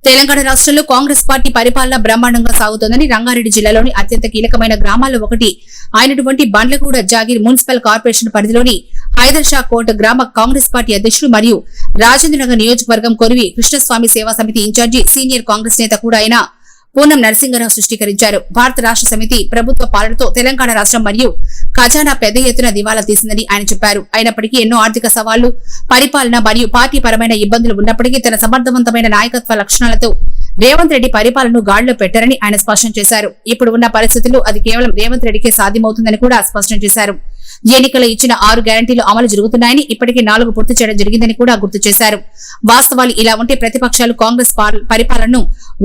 తెలంగాణ రాష్ట్రంలో కాంగ్రెస్ పార్టీ పరిపాలన బ్రహ్మాండంగా సాగుతోందని రంగారెడ్డి జిల్లాలోని అత్యంత కీలకమైన గ్రామాల్లో ఒకటి అయినటువంటి బండ్లగూడ జాగీర్ మున్సిపల్ కార్పొరేషన్ పరిధిలోని హైదర్ షా కోట్ గ్రామ కాంగ్రెస్ పార్టీ అధ్యక్షుడు మరియు రాజేంద్రనగర్ నియోజకవర్గం కొరివి కృష్ణస్వామి సేవా సమితి ఇన్ఛార్జి సీనియర్ కాంగ్రెస్ నేత కూడా అయిన పూనం నరసింగరావు సృష్టికరించారు. భారత రాష్ట్ర సమితి ప్రభుత్వ పాలనతో తెలంగాణ రాష్ట్రం మరియు ఖజానా పెద్ద ఎత్తున దివాలా తీసిందని ఆయన చెప్పారు. అయినప్పటికీ ఎన్నో ఆర్థిక సవాళ్లు, పరిపాలన మరియు పార్టీ పరమైన ఇబ్బందులు ఉన్నప్పటికీ తన సమర్థవంతమైన నాయకత్వ లక్షణాలతో రేవంత్ రెడ్డి పరిపాలనను గాడిలో పెట్టారని ఆయన స్పష్టం చేశారు. ఇప్పుడు ఉన్న పరిస్థితుల్లో అది కేవలం రేవంత్ రెడ్డికే సాధ్యమవుతుందని కూడా స్పష్టం చేశారు. ఎన్నికలు ఇచ్చిన 6 గ్యారంటీలు అమలు జరుగుతున్నాయని, ఇప్పటికే 4 పూర్తి చేయడం జరిగిందని కూడా గుర్తు చేశారు. వాస్తవాలు ఇలా ఉంటే ప్రతిపక్షాలు కాంగ్రెస్ పరిపాలనను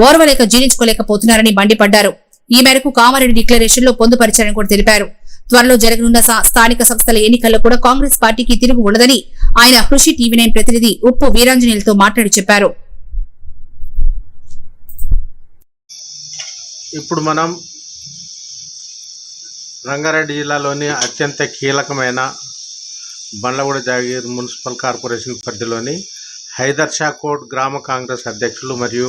ఓర్వలేక జీర్ణించుకోలేకపోతున్నారని మండిపడ్డారు. ఈ మేరకు కామారెడ్డి డిక్లరేషన్ లో పొందుపరిచారని కూడా తెలిపారు. త్వరలో జరగనున్న స్థానిక సంస్థల ఎన్నికల్లో కూడా కాంగ్రెస్ పార్టీకి తిరుగు ఉండదని ఆయన కృషి టీవీ9 ప్రతినిధి ఉప్పు వీరాంజనేయులతో మాట్లాడి చెప్పారు. ఇప్పుడు మనం రంగారెడ్డి జిల్లాలోని అత్యంత కీలకమైన బండ్లగూడ జాగీర్ మున్సిపల్ కార్పొరేషన్ పరిధిలోని హైదర్ షా కోట్ గ్రామ కాంగ్రెస్ అధ్యక్షులు మరియు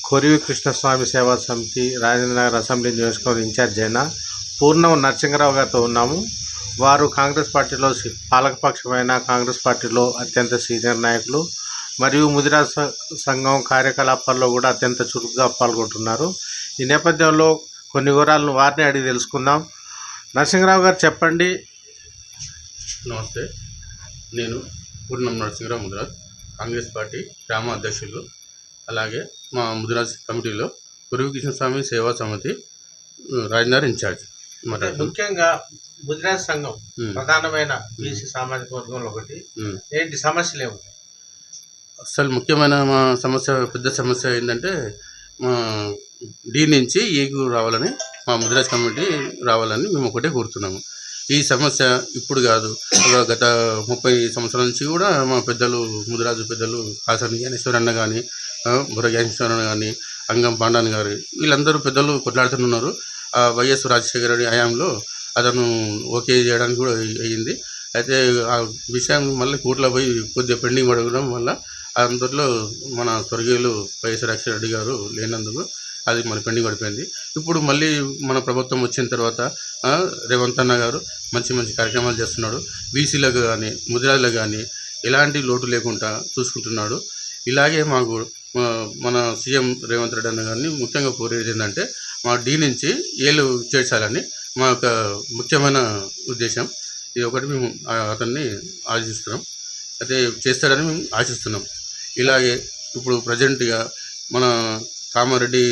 కొరివి కృష్ణస్వామి సేవా సమితి రాజేంద్రనగర్ అసెంబ్లీ నియోజకవర్గం ఇన్ఛార్జ్ అయిన పూర్ణం నరసింగరావు గారితో ఉన్నాము. వారు కాంగ్రెస్ పార్టీలో పాలకపక్షమైన కాంగ్రెస్ పార్టీలో అత్యంత సీనియర్ నాయకులు మరియు ముదిరాజ్ సంఘం కార్యకలాపాల్లో కూడా అత్యంత చురుకుగా పాల్గొంటున్నారు. ఈ నేపథ్యంలో కొన్ని వివరాలను వారిని అడిగి తెలుసుకుందాం. నరసింగరావు గారు చెప్పండి. నమస్తే, నేను పూర్ణం నరసింగరావు ముదిరాజ్, కాంగ్రెస్ పార్టీ గ్రామ అధ్యక్షులు, అలాగే మా ముదిరాజ్ కమిటీలో కొరివి కృష్ణస్వామి సేవా సమితి రాజేంద్ర ఇన్ఛార్జ్. ముఖ్యంగా ముదిరాజ్ సంఘం ప్రధానమైన బీసీ సామాజిక వర్గంలో ఒకటి. ఏంటి సమస్యలు ఏమి? అసలు ముఖ్యమైన మా సమస్య, పెద్ద సమస్య ఏంటంటే మా డి నుంచి ఏకు రావాలని, మా ముదిరాజ్ కమిటీ రావాలని మేము ఒకటే కోరుతున్నాము. ఈ సమస్య ఇప్పుడు కాదు, గత 30 సంవత్సరాల నుంచి కూడా మా పెద్దలు, ముదిరాజు పెద్దలు కాసని జ్ఞానేశ్వరన్న కానీ, బుర్ర జ్ఞానేశ్వరన్న కానీ, అంగం పాండాన్ గారు, వీళ్ళందరూ పెద్దలు కొట్లాడుతున్నారు. వైఎస్ రాజశేఖర రెడ్డి హయాంలో అతను ఓకే చేయడానికి కూడా అయ్యింది. అయితే ఆ విషయం మళ్ళీ కోర్టులో పోయి కొద్దిగా పెండింగ్ పడడం వల్ల అందులో మన స్వర్గీయులు వైఎస్ రాజశేఖర రెడ్డి గారు లేనందుకు అది మన పెండింగ్ పడిపోయింది. ఇప్పుడు మళ్ళీ మన ప్రభుత్వం వచ్చిన తర్వాత రేవంత్ అన్న గారు మంచి మంచి కార్యక్రమాలు చేస్తున్నాడు. బీసీలకు కానీ ముదిరాజులకు కానీ ఎలాంటి లోటు లేకుండా చూసుకుంటున్నాడు. ఇలాగే మాకు మన సీఎం రేవంత్ రెడ్డి అన్న గారిని ముఖ్యంగా కోరేది ఏంటంటే మా డి నుంచి ఏలు చేర్చాలని మా యొక్క ముఖ్యమైన ఉద్దేశం. ఇది ఒకటి మేము అతన్ని ఆశిస్తున్నాం, అయితే చేస్తాడని మేము ఆశిస్తున్నాం. ఇలాగే ఇప్పుడు ప్రజెంట్గా మన కామారెడ్డి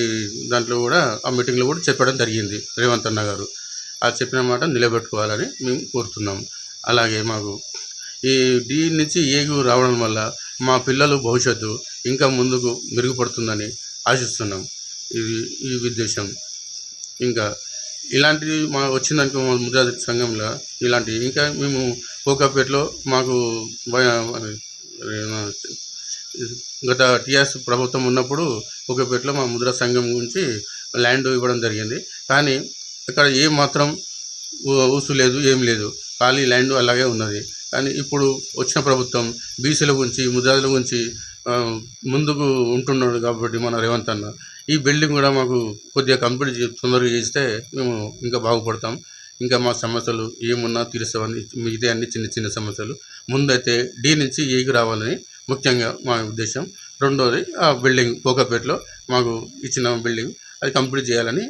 దాంట్లో కూడా ఆ మీటింగ్లో కూడా చెప్పడం జరిగింది రేవంత్ అన్న గారు. ఆ చెప్పిన మాట నిలబెట్టుకోవాలని మేము కోరుతున్నాం. అలాగే మాకు ఈ డి నుంచి ఏగు రావడం వల్ల మా పిల్లలు భవిష్యత్తు ఇంకా ముందుకు మెరుగుపడుతుందని ఆశిస్తున్నాం. ఈ ఉద్దేశం. ఇంకా ఇలాంటివి మా వచ్చిందనుకో మా ముదిరాజ్ సంఘంలో ఇలాంటివి ఇంకా మేము కోకాపేటలో మాకు గత టీఆర్ఎస్ ప్రభుత్వం ఉన్నప్పుడు కోకాపేటలో మా ముదిరాజ్ సంఘం గురించి ల్యాండ్ ఇవ్వడం జరిగింది. కానీ ఇక్కడ ఏం మాత్రం ఊసు లేదు, ఏం లేదు, ఖాళీ ల్యాండ్ అలాగే ఉన్నది. కానీ ఇప్పుడు వచ్చిన ప్రభుత్వం బీసీల గురించి, ముదిరాజుల గురించి ముందుకు ఉంటున్నాడు కాబట్టి మన రేవంత్ అన్న ఈ బిల్డింగ్ కూడా మాకు కొద్దిగా కంప్లీట్ తొందరగా చేస్తే మేము ఇంకా బాగుపడతాం. ఇంకా మా సమస్యలు ఏమున్నా తీరుస్తామని, మిగతా అన్ని చిన్న చిన్న సమస్యలు ముందైతే డి నుంచి ఏకి రావాలని ముఖ్యంగా మా ఉద్దేశం. రెండోది ఆ బిల్డింగ్ కోకాపేటలో మాకు ఇచ్చిన బిల్డింగ్ అది కంప్లీట్ చేయాలని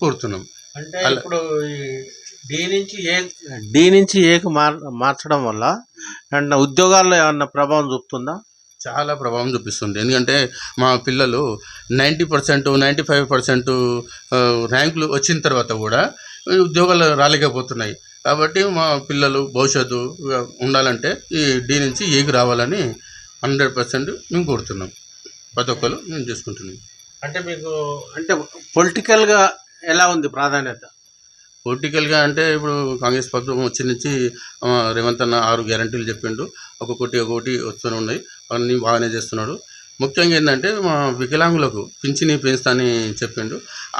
కోరుతున్నాం. అంటే ఇప్పుడు డి నుంచి ఏకి మార్చడం వల్ల అండ్ ఉద్యోగాల్లో ఏమన్నా ప్రభావం చూపుతుందా? చాలా ప్రభావం చూపిస్తుంది. ఎందుకంటే మా పిల్లలు 90%, 95% ర్యాంకులు వచ్చిన తర్వాత కూడా ఉద్యోగాలు రాలేకపోతున్నాయి. కాబట్టి మా పిల్లలు భవిష్యత్తు ఉండాలంటే ఈ డి నుంచి ఏకి రావాలని 100% మేము కోరుతున్నాం. ప్రతి ఒక్కరు మేము చేసుకుంటున్నాం. అంటే మీకు అంటే పొలిటికల్గా ఎలా ఉంది ప్రాధాన్యత? పొలిటికల్గా అంటే ఇప్పుడు కాంగ్రెస్ ప్రభుత్వం వచ్చి నుంచి రేవంత్ అన్న 6 గ్యారంటీలు చెప్పిండు. ఒక్కొక్కటి వస్తూనే ఉన్నాయి, అన్నీ బాగానే చేస్తున్నాడు. ముఖ్యంగా ఏంటంటే మా వికలాంగులకు పింఛని పెంచుతాని చెప్పిండు.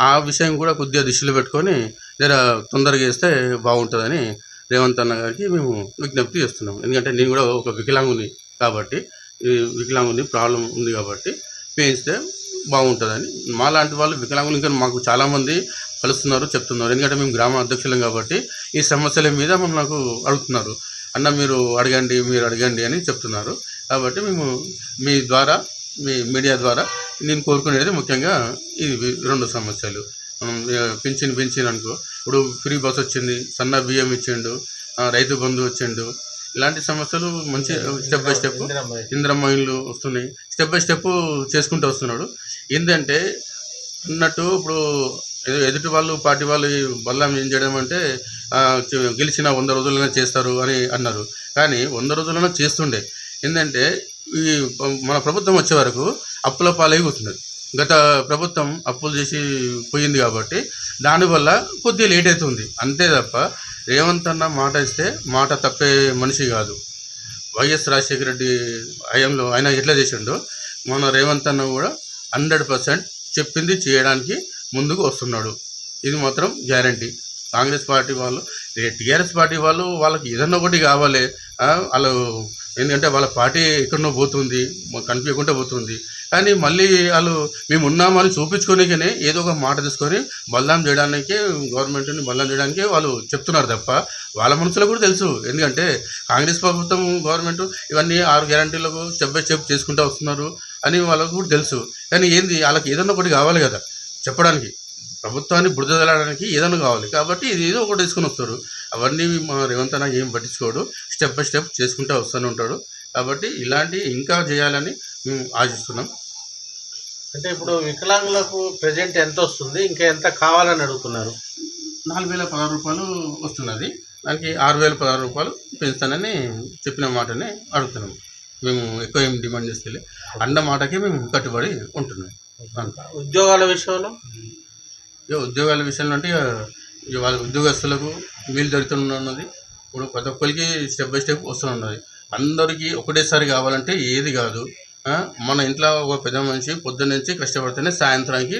ఆ విషయం కూడా కొద్దిగా దృష్టిలో పెట్టుకొని జర తొందరగా చేస్తే బాగుంటుందని రేవంత్ అన్న గారికి మేము విజ్ఞప్తి చేస్తున్నాం. ఎందుకంటే నేను కూడా ఒక వికలాంగుని కాబట్టి, ఈ వికలాంగుని ప్రాబ్లం ఉంది కాబట్టి వేయిస్తే బాగుంటుందని. మా లాంటి వాళ్ళు వికలాంగులు ఇంకా మాకు చాలామంది కలుస్తున్నారు, చెప్తున్నారు. ఎందుకంటే మేము గ్రామ అధ్యక్షులం కాబట్టి ఈ సమస్యల మీద నాకు అడుగుతున్నారు. అన్న మీరు అడగండి అని చెప్తున్నారు. కాబట్టి మేము మీ ద్వారా, మీ మీడియా ద్వారా నేను కోరుకునేది ముఖ్యంగా ఇవి 2 సమస్యలు. పింఛన్ అనుకో, ఇప్పుడు ఫ్రీ బస్ వచ్చింది, సన్న బియ్యం ఇచ్చిండు, రైతు బంధు వచ్చిండు. ఇలాంటి సమస్యలు మంచి స్టెప్ బై స్టెప్ ఇందిరమ్మ ఇళ్ళు వస్తున్నాయి. స్టెప్ బై స్టెప్ చేసుకుంటూ వస్తున్నాడు. ఏంటంటే అన్నట్టు ఇప్పుడు ఎదుటి వాళ్ళు పార్టీ వాళ్ళు బల్లం ఏం చేయడం అంటే గెలిచిన 100 రోజులైనా చేస్తారు అని అన్నారు. కానీ 100 రోజులైనా చేస్తుండే. ఏంటంటే ఈ మన ప్రభుత్వం వచ్చే వరకు అప్పుల పాలై కూర్చున్నది. గత ప్రభుత్వం అప్పులు చేసి పోయింది కాబట్టి దానివల్ల కొద్దిగా లేట్ అవుతుంది అంతే తప్ప రేవంత్ అన్న మాట ఇస్తే మాట తప్పే మనిషి కాదు. వైఎస్ రాజశేఖర రెడ్డి హయాంలో ఆయన ఎట్లా చేసిండో మన రేవంత్ అన్న కూడా 100% చెప్పింది చేయడానికి ముందుకు వస్తున్నాడు. ఇది మాత్రం గ్యారంటీ. కాంగ్రెస్ పార్టీ వాళ్ళు, టీఆర్ఎస్ పార్టీ వాళ్ళు వాళ్ళకి ఏదన్నా ఒకటి కావాలి. వాళ్ళు ఎందుకంటే వాళ్ళ పార్టీ ఎక్కడనో పోతుంది, కనిపించకుండా పోతుంది. కానీ మళ్ళీ వాళ్ళు మేము ఉన్నామని చూపించుకోనికనే ఏదో ఒక మాట తీసుకొని బల్లాం చేయడానికే, గవర్నమెంట్ని బల్లాం చేయడానికే వాళ్ళు చెప్తున్నారు తప్ప వాళ్ళ మనసులో కూడా తెలుసు. ఎందుకంటే కాంగ్రెస్ ప్రభుత్వం, గవర్నమెంట్ ఇవన్నీ 6 గ్యారంటీలకు స్టెప్ బై స్టెప్ చేసుకుంటూ వస్తున్నారు అని వాళ్ళకు కూడా తెలుసు. కానీ ఏంది వాళ్ళకి ఏదన్నా ఒకటి కావాలి కదా చెప్పడానికి, ప్రభుత్వాన్ని బురదలడానికి ఏదైనా కావాలి. కాబట్టి ఇది ఏదో ఒకటి తీసుకుని వస్తారు. అవన్నీ మా రేవంత్ అన్న ఏం పట్టించుకోడు, స్టెప్ బై స్టెప్ చేసుకుంటూ వస్తూనే ఉంటాడు. కాబట్టి ఇలాంటి ఇంకా చేయాలని మేము ఆశిస్తున్నాం. అంటే ఇప్పుడు వికలాంగులకు ప్రజెంట్ ఎంత వస్తుంది, ఇంకా ఎంత కావాలని అడుగుతున్నారు? 4016 రూపాయలు వస్తున్నది. దానికి 6016 రూపాయలు పెంచుతానని చెప్పిన మాటని అడుగుతున్నాం. మేము ఎక్కువ ఏం డిమాండ్ చేస్తే అన్న మాటకి మేము కట్టుబడి ఉంటున్నాం. ఉద్యోగాల విషయంలో ఉద్యోగాల విషయంలో అంటే వాళ్ళ ఉద్యోగస్తులకు వీలు జరుగుతున్నది. ఇప్పుడు ప్రతి ఒక్కరికి స్టెప్ బై స్టెప్ వస్తున్నది. అందరికీ ఒకటేసారి కావాలంటే ఏది కాదు. మన ఇంట్లో ఒక పెద్ద మనిషి పొద్దున్న నుంచి కష్టపడితేనే సాయంత్రానికి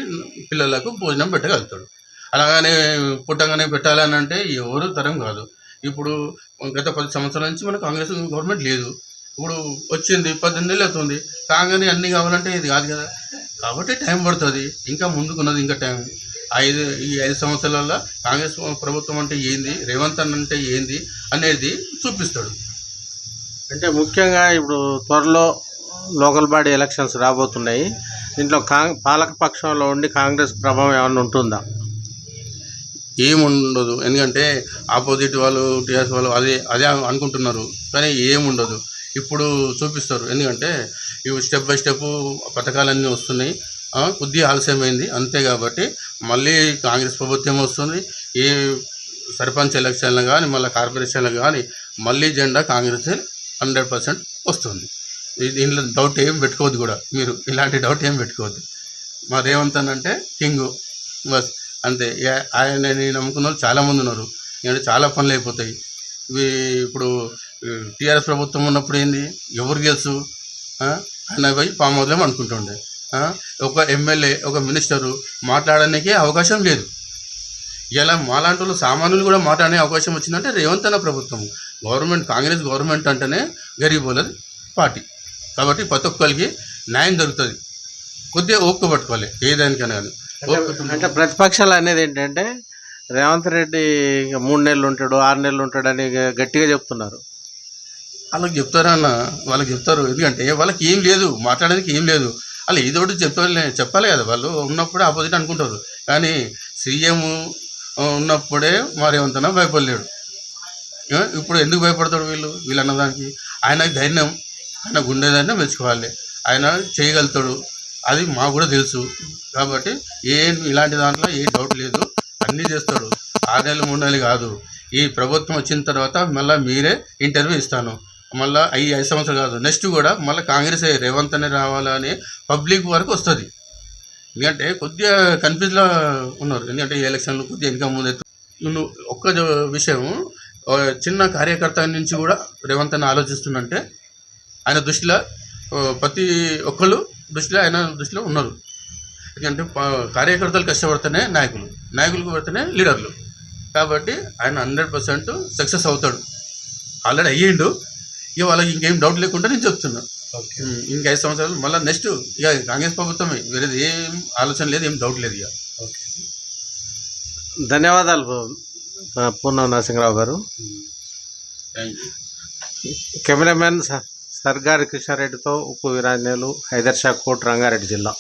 పిల్లలకు భోజనం పెట్టగలుగుతాడు. అలాగనే పుట్టగానే పెట్టాలని అంటే ఎవరు తరం కాదు. ఇప్పుడు గత 10 సంవత్సరాల నుంచి మన కాంగ్రెస్ గవర్నమెంట్ లేదు. ఇప్పుడు వచ్చింది 18 ఏళ్ళు అవుతుంది. కాగానే అన్నీ కావాలంటే ఇది కాదు కదా. కాబట్టి టైం పడుతుంది. ఇంకా ముందుకున్నది ఇంకా టైం. ఈ 5 సంవత్సరాల కాంగ్రెస్ ప్రభుత్వం అంటే ఏంది, రేవంత్ అన్న అంటే ఏంది అనేది చూపిస్తాడు. అంటే ముఖ్యంగా ఇప్పుడు త్వరలో లోకల్ బాడీ ఎలక్షన్స్ రాబోతున్నాయి. దీంట్లో పాలక పక్షంలో ఉండి కాంగ్రెస్ ప్రభావం ఏమైనా ఉంటుందా? ఏముండదు. ఎందుకంటే ఆపోజిట్ వాళ్ళు, టీఆర్ఎస్ వాళ్ళు అదే అనుకుంటున్నారు. కానీ ఏముండదు. ఇప్పుడు చూపిస్తారు. ఎందుకంటే ఇవి స్టెప్ బై స్టెప్ పథకాలన్నీ వస్తున్నాయి. కొద్దిగా ఆలస్యమైంది అంతే. కాబట్టి మళ్ళీ కాంగ్రెస్ ప్రభుత్వం వస్తుంది. ఏ సర్పంచ్ ఎలక్షన్లు కానీ మళ్ళీ కార్పొరేషన్లు కానీ మళ్ళీ జెండా కాంగ్రెస్ 100% వస్తుంది. దీనిలో డౌట్ ఏం పెట్టుకోవద్దు కూడా. మీరు ఇలాంటి డౌట్ ఏం పెట్టుకోవద్దు. మా రేవంత్ అన్న అంటే కింగు బస్ అంతే. ఆయనని నమ్ముకున్న వాళ్ళు చాలామంది ఉన్నారు. ఎందుకంటే చాలా పనులు అయిపోతాయి. ఇప్పుడు టీఆర్ఎస్ ప్రభుత్వం ఉన్నప్పుడు ఏంది, ఎవరు తెలుసు, ఆయన పోయి పామోదం అనుకుంటుండే. ఒక ఎమ్మెల్యే, ఒక మినిస్టరు మాట్లాడడానికి అవకాశం లేదు. ఇలా మాలాంటి వాళ్ళు సామాన్యులు కూడా మాట్లాడే అవకాశం వచ్చిందంటే రేవంత్ అన్న ప్రభుత్వం. గవర్నమెంట్, కాంగ్రెస్ గవర్నమెంట్ అంటేనే గరీబులది పార్టీ. కాబట్టి ప్రతి ఒక్కరికి న్యాయం జరుగుతుంది. కొద్దిగా ఓపిక పట్టుకోవాలి ఏదానికైనా కానీ. అంటే ప్రతిపక్షాలు అనేది ఏంటంటే రేవంత్ రెడ్డి 3 నెలలు ఉంటాడు, 6 నెలలు ఉంటాడు అని గట్టిగా చెప్తున్నారు. వాళ్ళకి చెప్తారన్న, వాళ్ళకి చెప్తారు. ఎందుకంటే వాళ్ళకి ఏం లేదు, మాట్లాడడానికి ఏం లేదు. వాళ్ళు ఏదో ఒకటి చెప్పాలి కదా. వాళ్ళు ఉన్నప్పుడే ఆపోజిట్ అనుకుంటారు. కానీ సీఎం ఉన్నప్పుడే రేవంత్ భయపడలేడు. ఇప్పుడు ఎందుకు భయపడతాడు వీళ్ళు అన్నదానికి? ఆయన ధైర్యం, ఆయన గుండె ధైర్యం మెచ్చుకోవాలి. ఆయన చేయగలుగుతాడు, అది మాకు కూడా తెలుసు. కాబట్టి ఇలాంటి దాంట్లో ఏ డౌట్ లేదు, అన్నీ చేస్తాడు. 6 నెలలు 3 నెలలు కాదు. ఈ ప్రభుత్వం వచ్చిన తర్వాత మళ్ళీ మీరే ఇంటర్వ్యూ ఇస్తాను. మళ్ళీ 5 సంవత్సరాలు కాదు, నెక్స్ట్ కూడా మళ్ళీ కాంగ్రెస్ రేవంత్ అనే రావాలని పబ్లిక్ వరకు వస్తుంది. ఎందుకంటే కొద్దిగా కన్ఫ్యూజ్లో ఉన్నారు. ఎందుకంటే ఈ ఎలక్షన్లు కొద్దిగా ఇంకా ముందు ఒక్క విషయం, చిన్న కార్యకర్త నుంచి కూడా రేవంత్ అన్న ఆలోచిస్తుందంటే ఆయన దృష్టిలో ప్రతి ఒక్కళ్ళు ఆయన దృష్టిలో ఉన్నారు. ఎందుకంటే కార్యకర్తలు కష్టపడితేనే నాయకులు పడితేనే లీడర్లు. కాబట్టి ఆయన 100% సక్సెస్ అవుతాడు. ఆల్రెడీ అయ్యిండు. ఇక వాళ్ళకి ఇంకేం డౌట్ లేకుండా నేను చెప్తున్నా. ఓకే. ఇంక 5 సంవత్సరాలు మళ్ళీ నెక్స్ట్ ఇక కాంగ్రెస్ ప్రభుత్వమే, వేరేది ఏం ఆలోచన లేదు, ఏం డౌట్ లేదు ఇక. ఓకే. ధన్యవాదాలు పూర్ణం నరసింహరావు గారు. Thank you. కెమెరామెన్ సర్గారి కృష్ణారెడ్డితో ఉప్పు వీరాంజనేయులు, హైదర్ షా కోట్, రంగారెడ్డి జిల్లా.